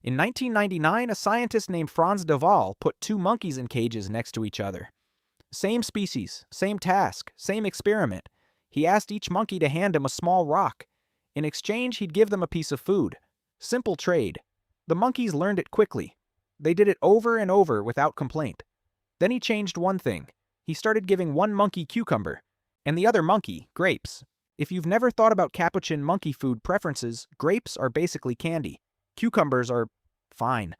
In 1999, a scientist named Frans de Waal put two monkeys in cages next to each other. Same species, same task, same experiment. He asked each monkey to hand him a small rock. In exchange, he'd give them a piece of food. Simple trade. The monkeys learned it quickly. They did it over and over without complaint. Then he changed one thing. He started giving one monkey cucumber, and the other monkey grapes. If you've never thought about capuchin monkey food preferences, grapes are basically candy. Cucumbers are fine,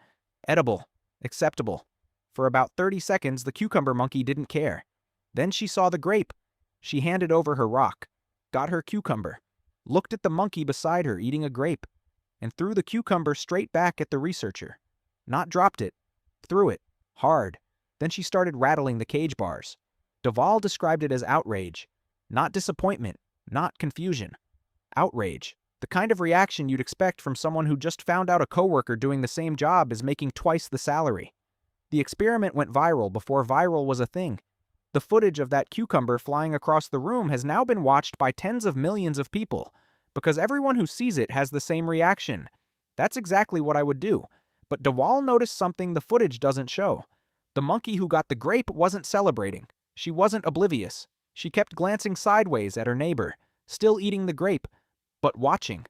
edible, acceptable. For about 30 seconds, the cucumber monkey didn't care. Then she saw the grape. She handed over her rock, got her cucumber, looked at the monkey beside her eating a grape, and threw the cucumber straight back at the researcher. Not dropped it, threw it, hard. Then she started rattling the cage bars. De Waal described it as outrage. Not disappointment, not confusion. Outrage. The kind of reaction you'd expect from someone who just found out a coworker doing the same job is making twice the salary. The experiment went viral before viral was a thing. The footage of that cucumber flying across the room has now been watched by tens of millions of people, because everyone who sees it has the same reaction. That's exactly what I would do. But De Waal noticed something the footage doesn't show. The monkey who got the grape wasn't celebrating. She wasn't oblivious. She kept glancing sideways at her neighbor, still eating the grape, but watching.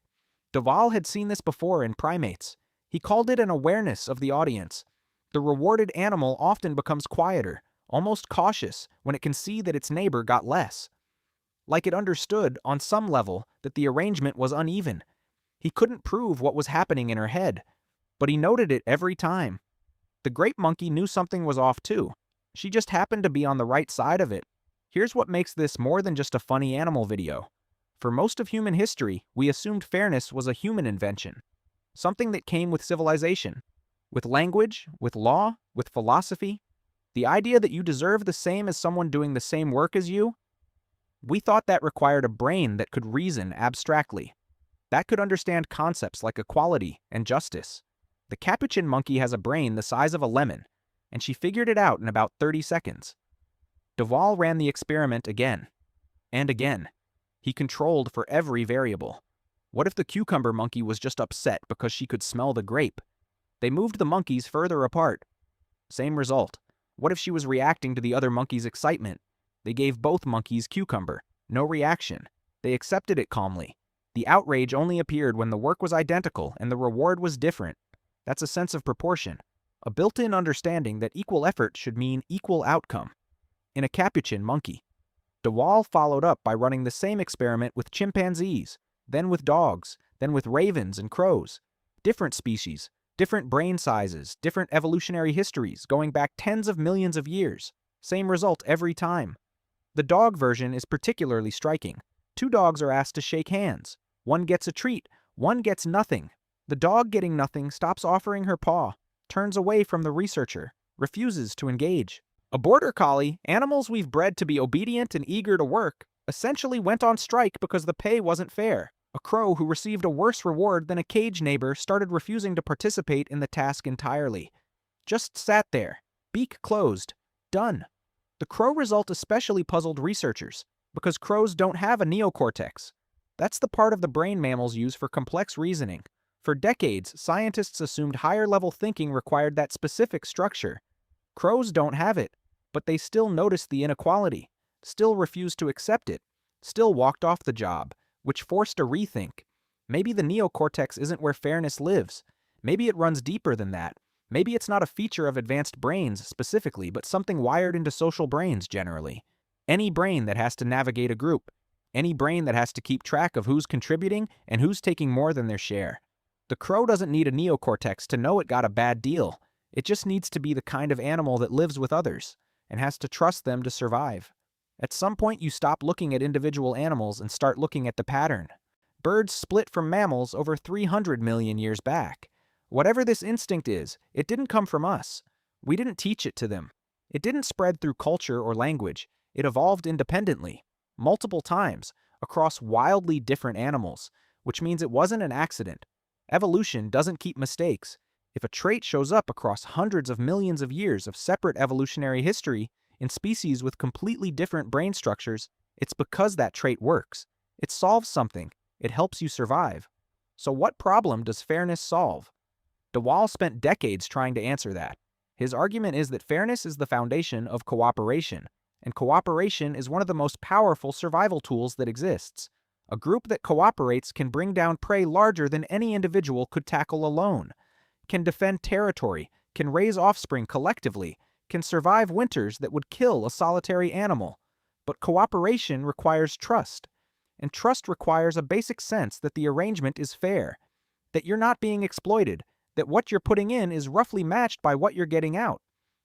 De Waal had seen this before in primates. He called it an awareness of the audience. The rewarded animal often becomes quieter, almost cautious, when it can see that its neighbor got less. Like it understood, on some level, that the arrangement was uneven. He couldn't prove what was happening in her head, but he noted it every time. The grape monkey knew something was off too. She just happened to be on the right side of it. Here's what makes this more than just a funny animal video. For most of human history, we assumed fairness was a human invention, something that came with civilization, with language, with law, with philosophy. The idea that you deserve the same as someone doing the same work as you? We thought that required a brain that could reason abstractly, that could understand concepts like equality and justice. The capuchin monkey has a brain the size of a lemon, and she figured it out in about 30 seconds. De Waal ran the experiment again and again. He controlled for every variable. What if the cucumber monkey was just upset because she could smell the grape? They moved the monkeys further apart. Same result. What if she was reacting to the other monkey's excitement? They gave both monkeys cucumber. No reaction. They accepted it calmly. The outrage only appeared when the work was identical and the reward was different. That's a sense of proportion. A built-in understanding that equal effort should mean equal outcome. In a capuchin monkey. De Waal followed up by running the same experiment with chimpanzees, then with dogs, then with ravens and crows. Different species, different brain sizes, different evolutionary histories going back tens of millions of years. Same result every time. The dog version is particularly striking. Two dogs are asked to shake hands. One gets a treat, one gets nothing. The dog getting nothing stops offering her paw, turns away from the researcher, refuses to engage. A border collie, animals we've bred to be obedient and eager to work, essentially went on strike because the pay wasn't fair. A crow who received a worse reward than a cage neighbor started refusing to participate in the task entirely. Just sat there, beak closed, done. The crow result especially puzzled researchers, because crows don't have a neocortex. That's the part of the brain mammals use for complex reasoning. For decades, scientists assumed higher-level thinking required that specific structure. Crows don't have it, but they still noticed the inequality, still refused to accept it, still walked off the job, which forced a rethink. Maybe the neocortex isn't where fairness lives. Maybe it runs deeper than that. Maybe it's not a feature of advanced brains specifically, but something wired into social brains generally. Any brain that has to navigate a group. Any brain that has to keep track of who's contributing and who's taking more than their share. The crow doesn't need a neocortex to know it got a bad deal. It just needs to be the kind of animal that lives with others and has to trust them to survive. At some point, you stop looking at individual animals and start looking at the pattern. Birds split from mammals over 300 million years back. Whatever this instinct is, it didn't come from us. We didn't teach it to them. It didn't spread through culture or language. It evolved independently, multiple times, across wildly different animals, which means it wasn't an accident. Evolution doesn't keep mistakes. If a trait shows up across hundreds of millions of years of separate evolutionary history in species with completely different brain structures, it's because that trait works. It solves something. It helps you survive. So what problem does fairness solve? De Waal spent decades trying to answer that. His argument is that fairness is the foundation of cooperation, and cooperation is one of the most powerful survival tools that exists. A group that cooperates can bring down prey larger than any individual could tackle alone, can defend territory, can raise offspring collectively, can survive winters that would kill a solitary animal. But cooperation requires trust, and trust requires a basic sense that the arrangement is fair, that you're not being exploited, that what you're putting in is roughly matched by what you're getting out.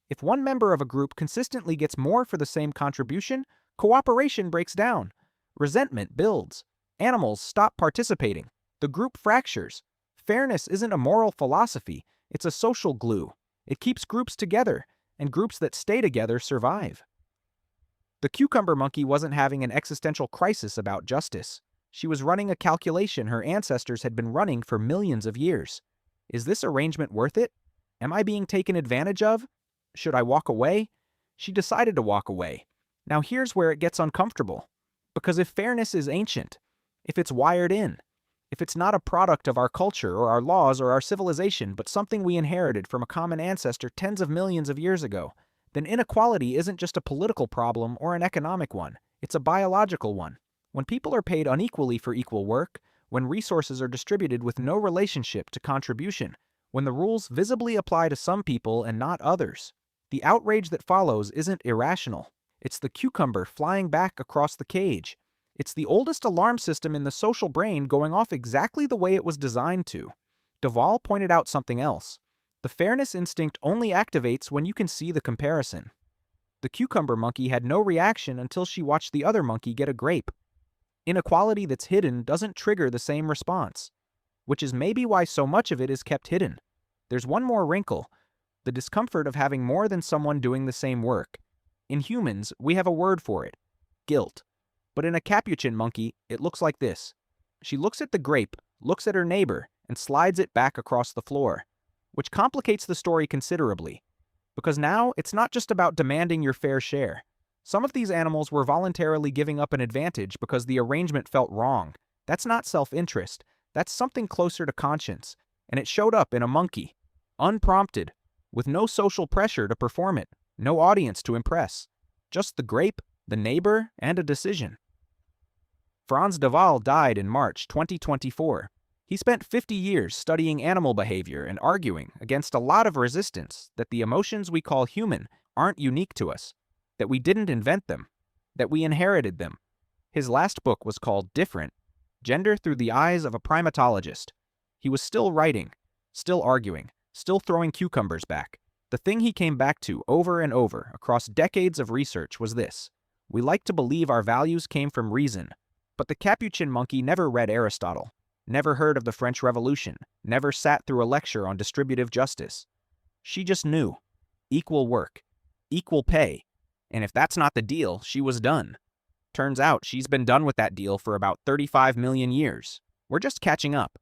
If one member of a group consistently gets more for the same contribution, cooperation breaks down. Resentment builds. Animals stop participating. The group fractures. Fairness isn't a moral philosophy, it's a social glue. It keeps groups together, and groups that stay together survive. The cucumber monkey wasn't having an existential crisis about justice. She was running a calculation her ancestors had been running for millions of years. Is this arrangement worth it? Am I being taken advantage of? Should I walk away? She decided to walk away. Now here's where it gets uncomfortable. Because if fairness is ancient, if it's wired in, if it's not a product of our culture or our laws or our civilization, but something we inherited from a common ancestor tens of millions of years ago, then inequality isn't just a political problem or an economic one. It's a biological one. When people are paid unequally for equal work, when resources are distributed with no relationship to contribution, when the rules visibly apply to some people and not others, the outrage that follows isn't irrational. It's the cucumber flying back across the cage. It's the oldest alarm system in the social brain going off exactly the way it was designed to. De Waal pointed out something else. The fairness instinct only activates when you can see the comparison. The cucumber monkey had no reaction until she watched the other monkey get a grape. Inequality that's hidden doesn't trigger the same response, which is maybe why so much of it is kept hidden. There's one more wrinkle: the discomfort of having more than someone doing the same work. In humans, we have a word for it: guilt. But in a capuchin monkey, it looks like this. She looks at the grape, looks at her neighbor, and slides it back across the floor, which complicates the story considerably. Because now, it's not just about demanding your fair share. Some of these animals were voluntarily giving up an advantage because the arrangement felt wrong. That's not self-interest. That's something closer to conscience. And it showed up in a monkey. Unprompted, with no social pressure to perform it, no audience to impress. Just the grape, the neighbor, and a decision. Frans de Waal died in March 2024. He spent 50 years studying animal behavior and arguing against a lot of resistance that the emotions we call human aren't unique to us, that we didn't invent them, that we inherited them. His last book was called Different: Gender Through the Eyes of a Primatologist. He was still writing, still arguing, still throwing cucumbers back. The thing he came back to over and over across decades of research was this: we like to believe our values came from reason, but the capuchin monkey never read Aristotle, never heard of the French Revolution, never sat through a lecture on distributive justice. She just knew. Equal work, equal pay, and if that's not the deal, she was done. Turns out she's been done with that deal for about 35 million years. We're just catching up.